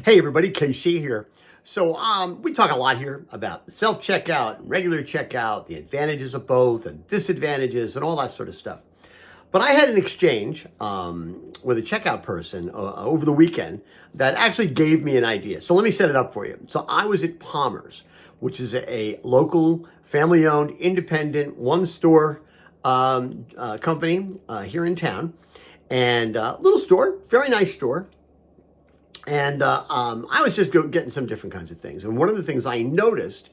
Hey everybody, KC here. So we talk a lot here about self-checkout and regular checkout, the advantages of both and disadvantages and all that sort of stuff. But I had an exchange with a checkout person over the weekend that actually gave me an idea. So let me set it up for you. So I was at Palmer's, which is a local, family-owned, independent, one-store company here in town. And little store, very nice store. And I was just getting some different kinds of things. And one of the things I noticed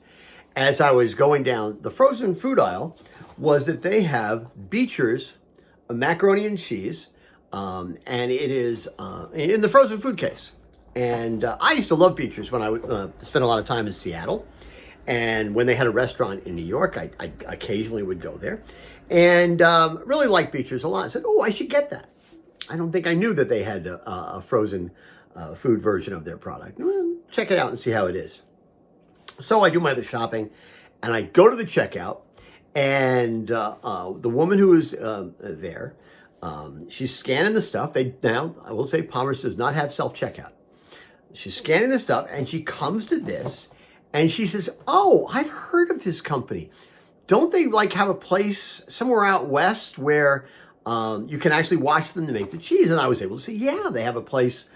as I was going down the frozen food aisle was that they have Beecher's macaroni and cheese, and it is in the frozen food case. And I used to love Beecher's when I would spend a lot of time in Seattle. And when they had a restaurant in New York, I occasionally would go there. And really liked Beecher's a lot. I said, oh, I should get that. I don't think I knew that they had a frozen food version of their product. Well, check it out and see how it is. So I do my other shopping, and I go to the checkout, and the woman who is there, she's scanning the stuff. Now, I will say Palmer's does not have self-checkout. She's scanning the stuff, and she comes to this, and she says, oh, I've heard of this company. Don't they have a place somewhere out west where you can actually watch them to make the cheese? And I was able to say, yeah, they have a place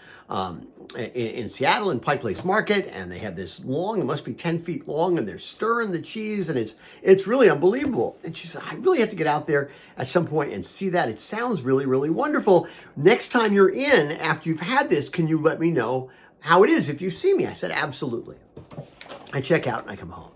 in Seattle in Pike Place Market, and they have this long, it must be 10 feet long, and they're stirring the cheese, and it's really unbelievable. And she said, I really have to get out there at some point and see that. It sounds really, really wonderful. Next time you're in, after you've had this, can you let me know how it is if you see me? I said, absolutely. I check out and I come home.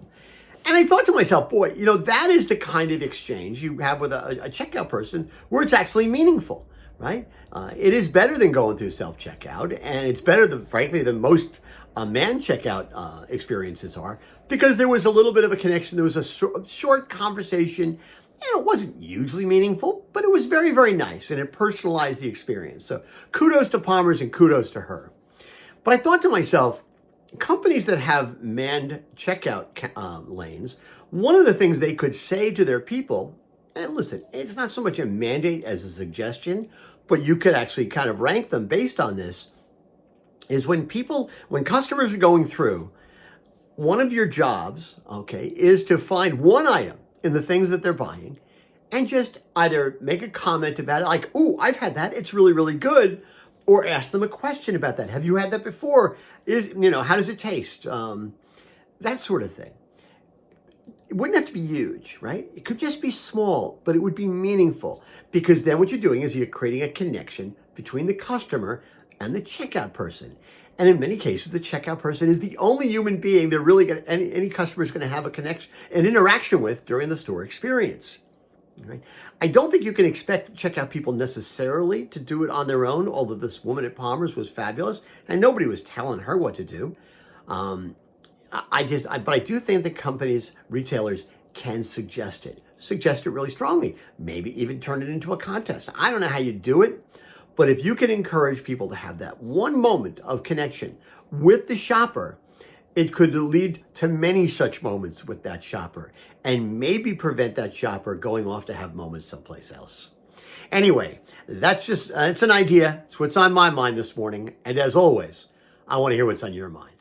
And I thought to myself, boy, that is the kind of exchange you have with a checkout person where it's actually meaningful. Right? It is better than going through self-checkout, and it's better than, frankly, than most man checkout experiences are, because there was a little bit of a connection. There was a short conversation. It wasn't hugely meaningful, but it was very, very nice, and it personalized the experience. So kudos to Palmer's and kudos to her. But I thought to myself, companies that have manned checkout lanes, one of the things they could say to their people, and listen, it's not so much a mandate as a suggestion, but you could actually kind of rank them based on this, is when customers are going through, one of your jobs, okay, is to find one item in the things that they're buying and just either make a comment about it, like, oh, I've had that, it's really, really good, or ask them a question about that. Have you had that before? How does it taste? That sort of thing. It wouldn't have to be huge, right? It could just be small, but it would be meaningful, because then what you're doing is you're creating a connection between the customer and the checkout person. And in many cases, the checkout person is the only human being they're really any customer is going to have an interaction with during the store experience. Right? I don't think you can expect checkout people necessarily to do it on their own, although this woman at Palmer's was fabulous, and nobody was telling her what to do. But I do think that companies, retailers can suggest it really strongly, maybe even turn it into a contest. I don't know how you do it, but if you can encourage people to have that one moment of connection with the shopper, it could lead to many such moments with that shopper and maybe prevent that shopper going off to have moments someplace else. Anyway, it's an idea. It's what's on my mind this morning. And as always, I want to hear what's on your mind.